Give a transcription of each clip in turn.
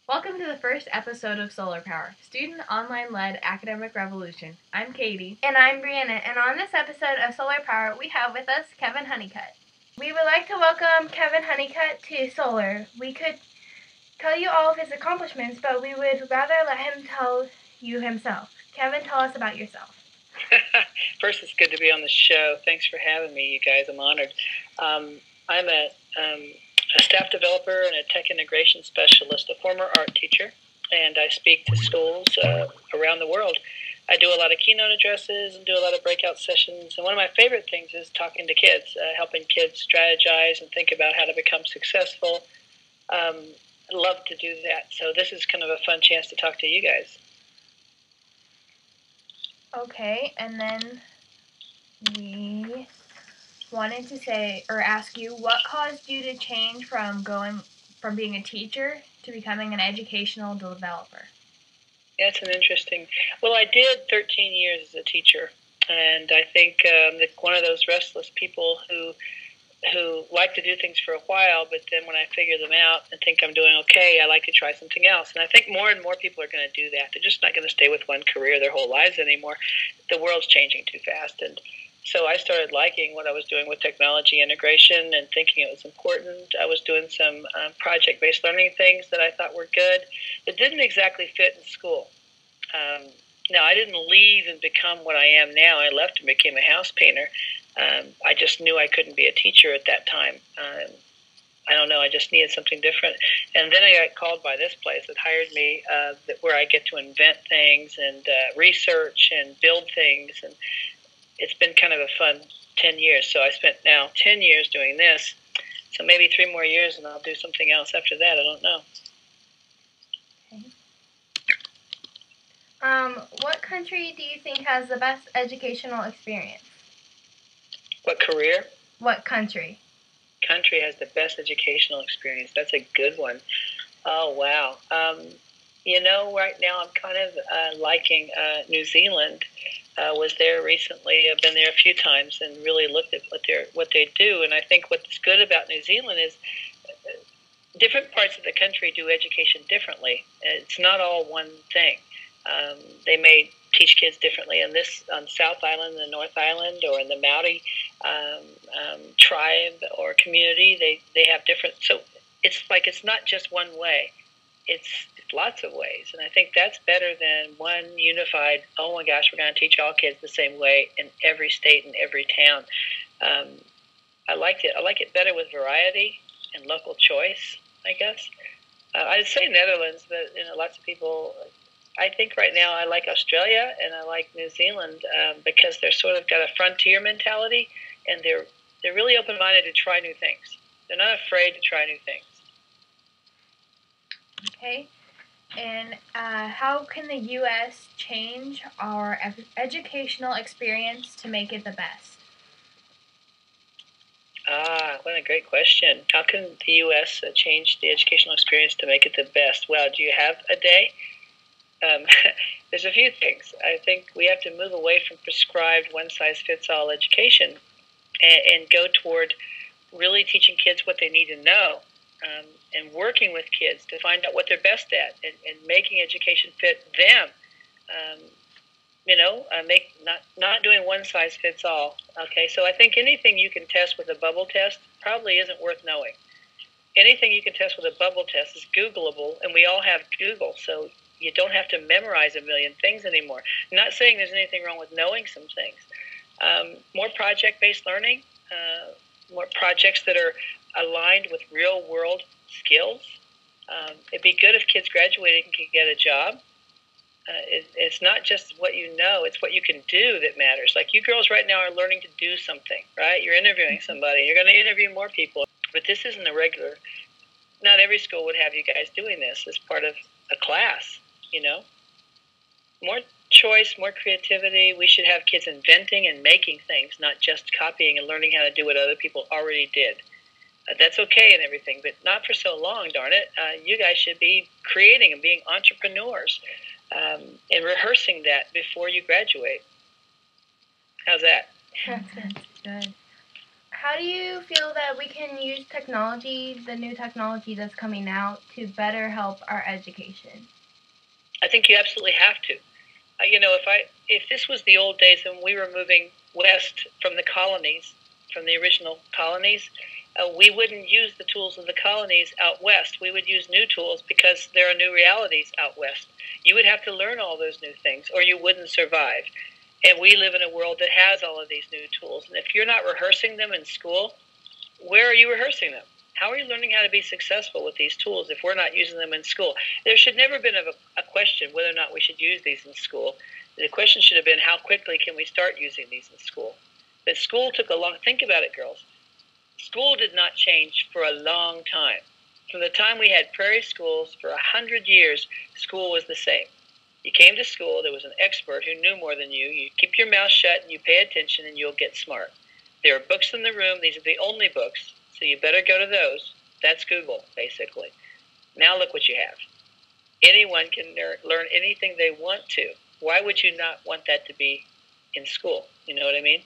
Welcome to the first episode of Solar Power, Student Online-Led Academic Revolution. I'm Katie. And I'm Brianna, and on this episode of Solar Power, we have with us Kevin Honeycutt. We would like to welcome Kevin Honeycutt to Solar. We could tell you all of his accomplishments, but we would rather let him tell you himself. Kevin, tell us about yourself. First, it's good to be on the show. Thanks for having me, you guys. I'm honored. I'm a staff developer and a tech integration specialist, a former art teacher, and I speak to schools around the world. I do a lot of keynote addresses and do a lot of breakout sessions, and one of my favorite things is talking to kids, helping kids strategize and think about how to become successful. I love to do that, so this is kind of a fun chance to talk to you guys. Okay, and then we wanted to say or ask you, what caused you to change from being a teacher to becoming an educational developer? Yeah, it's an interesting. Well, I did 13 years as a teacher, and I think one of those restless people who like to do things for a while, but then when I figure them out and think I'm doing okay, I like to try something else. And I think more and more people are going to do that. They're just not going to stay with one career their whole lives anymore. The world's changing too fast, and so I started liking what I was doing with technology integration and thinking it was important. I was doing some project-based learning things that I thought were good. It didn't exactly fit in school. Now, I didn't leave and become what I am now. I left and became a house painter. I just knew I couldn't be a teacher at that time. I don't know, I just needed something different. And then I got called by this place that hired me, where I get to invent things and research and build things. And it's been kind of a fun 10 years. So I spent now 10 years doing this. So maybe 3 more years and I'll do something else after that. I don't know. Okay. What country do you think has the best educational experience? What career? What country? Country has the best educational experience. That's a good one. Oh, wow. Right now I'm kind of liking New Zealand. Was there recently. I've been there a few times and really looked at what they do. And I think what's good about New Zealand is different parts of the country do education differently. It's not all one thing. They may teach kids differently on South Island, the North Island, or in the Maori tribe or community. They have different. So it's not just one way. It's lots of ways, and I think that's better than one unified. Oh my gosh, we're going to teach all kids the same way in every state and every town. I like it. I like it better with variety and local choice, I guess. I'd say Netherlands, but lots of people. I think right now I like Australia and I like New Zealand because they're sort of got a frontier mentality, and they're really open-minded to try new things. They're not afraid to try new things. Okay. And how can the U.S. change our educational experience to make it the best? What a great question. How can the U.S. change the educational experience to make it the best? Well, do you have a day? There's a few things. I think we have to move away from prescribed one-size-fits-all education and go toward really teaching kids what they need to know, and working with kids to find out what they're best at and making education fit them. Not doing one-size-fits-all. Okay, so I think anything you can test with a bubble test probably isn't worth knowing. Anything you can test with a bubble test is Googleable, and we all have Google, so you don't have to memorize a million things anymore. I'm not saying there's anything wrong with knowing some things. More project-based learning, more projects that are aligned with real-world skills. It'd be good if kids graduated and could get a job. It's not just what you know, it's what you can do that matters. Like you girls right now are learning to do something, right? You're interviewing somebody. You're going to interview more people. But this isn't a regular. Not every school would have you guys doing this as part of a class, More choice, more creativity. We should have kids inventing and making things, not just copying and learning how to do what other people already did. That's okay and everything, but not for so long, darn it. You guys should be creating and being entrepreneurs and rehearsing that before you graduate. How's that? That's good. how do you feel that we can use technology, the new technology that's coming out, to better help our education? I think you absolutely have to. If this was the old days and we were moving west from the colonies, from the original colonies, we wouldn't use the tools of the colonies out west. We would use new tools because there are new realities out west. You would have to learn all those new things or you wouldn't survive. And we live in a world that has all of these new tools. And if you're not rehearsing them in school, where are you rehearsing them? How are you learning how to be successful with these tools if we're not using them in school? There should never have been a question whether or not we should use these in school. The question should have been, how quickly can we start using these in school? But school took a long, think about it, girls. School did not change for a long time. From the time we had prairie schools for 100 years, school was the same. You came to school, there was an expert who knew more than you. You keep your mouth shut and you pay attention and you'll get smart. There are books in the room. These are the only books, so you better go to those. That's Google, basically. Now look what you have. Anyone can learn anything they want to. Why would you not want that to be in school? You know what I mean?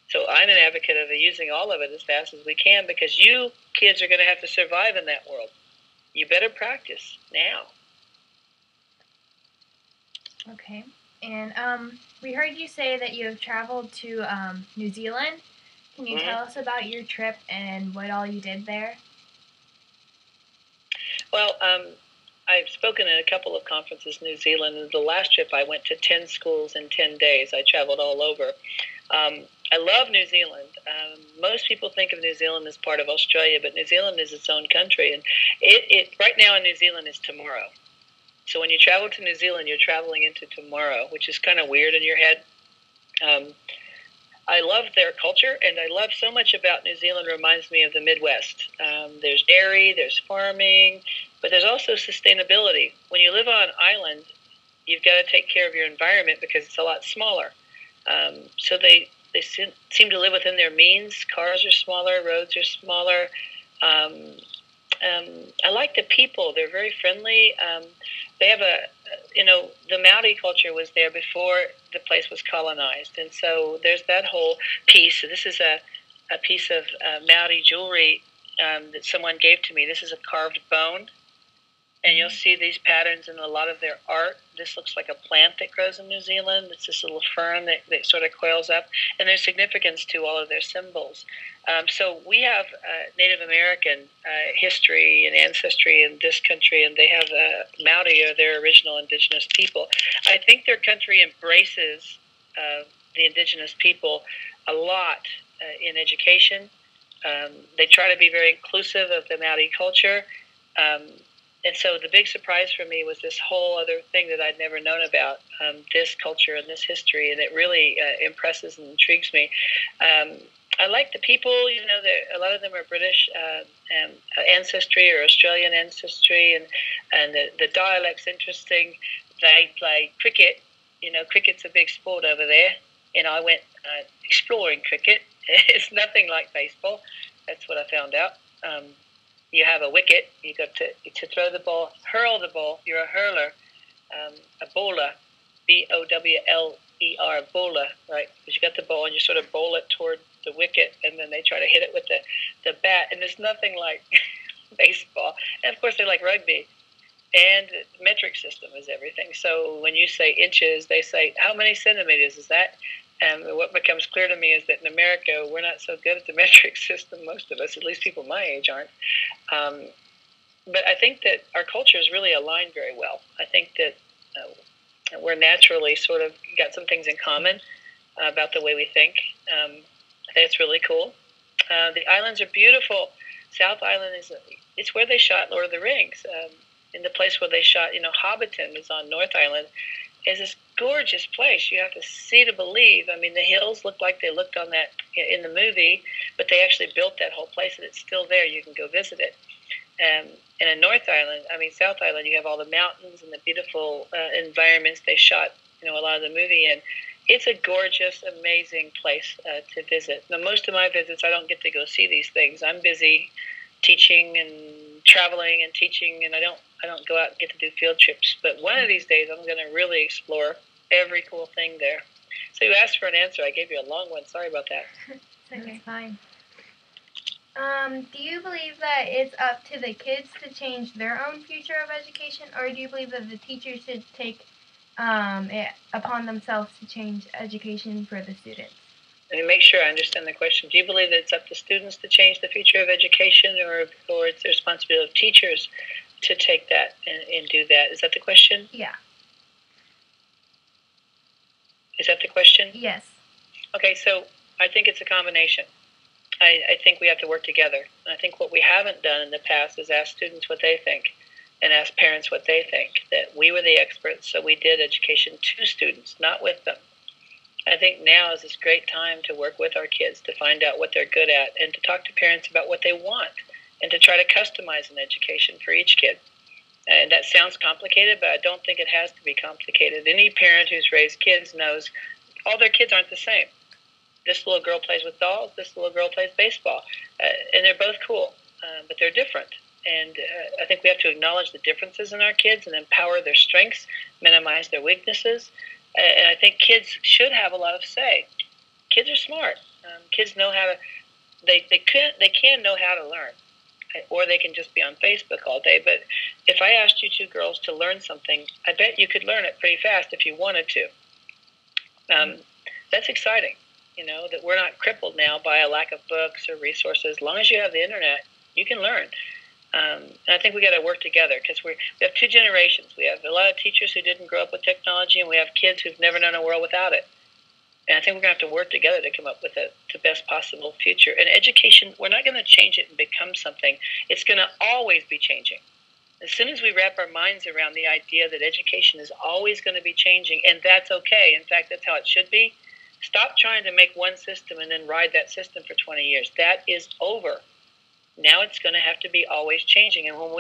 So I'm an advocate of using all of it as fast as we can because you kids are going to have to survive in that world. You better practice now. Okay. And we heard you say that you have traveled to New Zealand. Can you tell us about your trip and what all you did there? Well, I've spoken at a couple of conferences in New Zealand, and the last trip I went to 10 schools in 10 days. I traveled all over. I love New Zealand. Most people think of New Zealand as part of Australia, but New Zealand is its own country, and it right now in New Zealand is tomorrow. So when you travel to New Zealand, you're traveling into tomorrow, which is kind of weird in your head. I love their culture, and I love so much about New Zealand. Reminds me of the Midwest. There's dairy, there's farming, but there's also sustainability. When you live on an island, you've got to take care of your environment because it's a lot smaller. So they seem to live within their means. Cars are smaller, roads are smaller. I like the people. They're very friendly. They have the Maori culture was there before the place was colonized. And so there's that whole piece. So this is a piece of Maori jewelry that someone gave to me. This is a carved bone. And you'll see these patterns in a lot of their art. This looks like a plant that grows in New Zealand. It's this little fern that sort of coils up. And there's significance to all of their symbols. So we have Native American history and ancestry in this country, and they have Maori, or their original indigenous people. I think their country embraces the indigenous people a lot in education. They try to be very inclusive of the Maori culture. And so the big surprise for me was this whole other thing that I'd never known about, this culture and this history, and it really impresses and intrigues me. I like the people. A lot of them are British ancestry or Australian ancestry, and the dialect's interesting. They play cricket. Cricket's a big sport over there, and I went exploring cricket. It's nothing like baseball. That's what I found out. You have a wicket. You got to throw the ball, hurl the ball. You're a hurler, a bowler, bowler, bowler, right? Because you got the ball and you sort of bowl it toward the wicket, and then they try to hit it with the bat. And there's nothing like baseball. And of course, they like rugby. And the metric system is everything. So when you say inches, they say, how many centimeters is that? And what becomes clear to me is that in America, we're not so good at the metric system, most of us, at least people my age aren't. But I think that our cultures really align very well. I think that we're naturally sort of got some things in common about the way we think. I think it's really cool. The islands are beautiful. South Island it's where they shot Lord of the Rings. In the place where they shot, Hobbiton is on North Island. Is this gorgeous place. You have to see to believe. I mean, the hills look like they looked on that in the movie, but they actually built that whole place, and it's still there. You can go visit it. And in South Island, you have all the mountains and the beautiful environments they shot, a lot of the movie in. It's a gorgeous, amazing place to visit. Now, most of my visits, I don't get to go see these things. I'm busy teaching and traveling and teaching, and I don't go out and get to do field trips. But one of these days, I'm going to really explore every cool thing there. So you asked for an answer. I gave you a long one. Sorry about that. It's fine. Do you believe that it's up to the kids to change their own future of education, or do you believe that the teachers should take it upon themselves to change education for the students? Let me make sure I understand the question. Do you believe that it's up to students to change the future of education, or it's the responsibility of teachers to take that and do that? Is that the question? Yeah. Is that the question? Yes. Okay, so I think it's a combination. I think we have to work together. I think what we haven't done in the past is ask students what they think and ask parents what they think. That we were the experts, so we did education to students, not with them. I think now is this great time to work with our kids to find out what they're good at and to talk to parents about what they want and to try to customize an education for each kid. And that sounds complicated, but I don't think it has to be complicated. Any parent who's raised kids knows all their kids aren't the same. This little girl plays with dolls, this little girl plays baseball, and they're both cool, but they're different. And I think we have to acknowledge the differences in our kids and empower their strengths, minimize their weaknesses. And I think kids should have a lot of say. Kids are smart. Kids know how to. They can know how to learn, or they can just be on Facebook all day. But if I asked you two girls to learn something, I bet you could learn it pretty fast if you wanted to. That's exciting. You know, that we're not crippled now by a lack of books or resources. As long as you have the internet, you can learn. And I think we got to work together because we have two generations. We have a lot of teachers who didn't grow up with technology, and we have kids who've never known a world without it. And I think we're going to have to work together to come up with the best possible future. And education, we're not going to change it and become something. It's going to always be changing. As soon as we wrap our minds around the idea that education is always going to be changing, and that's okay, in fact, that's how it should be, stop trying to make one system and then ride that system for 20 years. That is over. Now it's going to have to be always changing. And when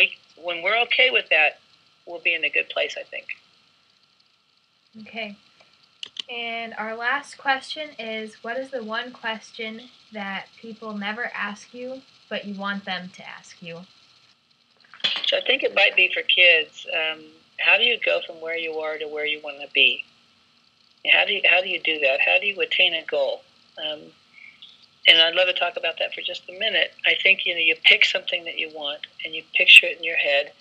we're okay with that, we'll be in a good place, I think. Okay. And our last question is, what is the one question that people never ask you, but you want them to ask you? So I think it might be for kids. How do you go from where you are to where you want to be? How do you do that? How do you attain a goal? And I'd love to talk about that for just a minute. I think, you pick something that you want, and you picture it in your head,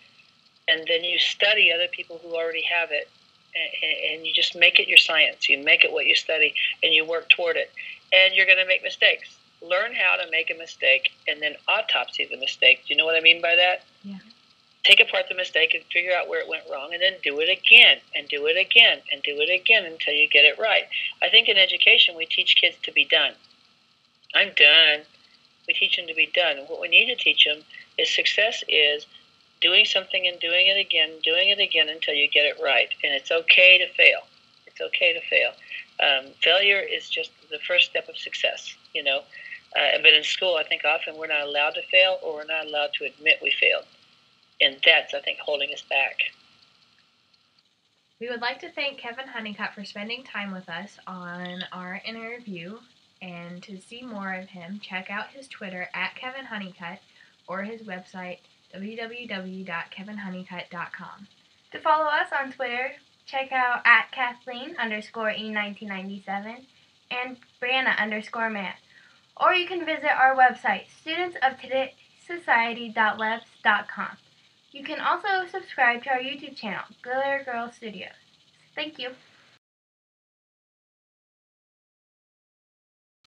and then you study other people who already have it, and you just make it your science. You make it what you study, and you work toward it. And you're going to make mistakes. Learn how to make a mistake, and then autopsy the mistake. Do you know what I mean by that? Yeah. Take apart the mistake and figure out where it went wrong, and then do it again, and do it again, and do it again until you get it right. I think in education we teach kids to be done. I'm done. We teach them to be done. And what we need to teach them is success is doing something and doing it again until you get it right. And it's okay to fail. It's okay to fail. Failure is just the first step of success, But in school, I think often we're not allowed to fail, or we're not allowed to admit we failed. And that's, I think, holding us back. We would like to thank Kevin Honeycutt for spending time with us on our interview. And to see more of him, check out his Twitter @KevinHoneycutt or his website www.kevinhoneycutt.com. To follow us on Twitter, check out @Kathleen_E1997 and Brianna_Matt. Or you can visit our website, studentsoftodayssociety.webs.com. You can also subscribe to our YouTube channel, Glitter Girl Studios. Thank you.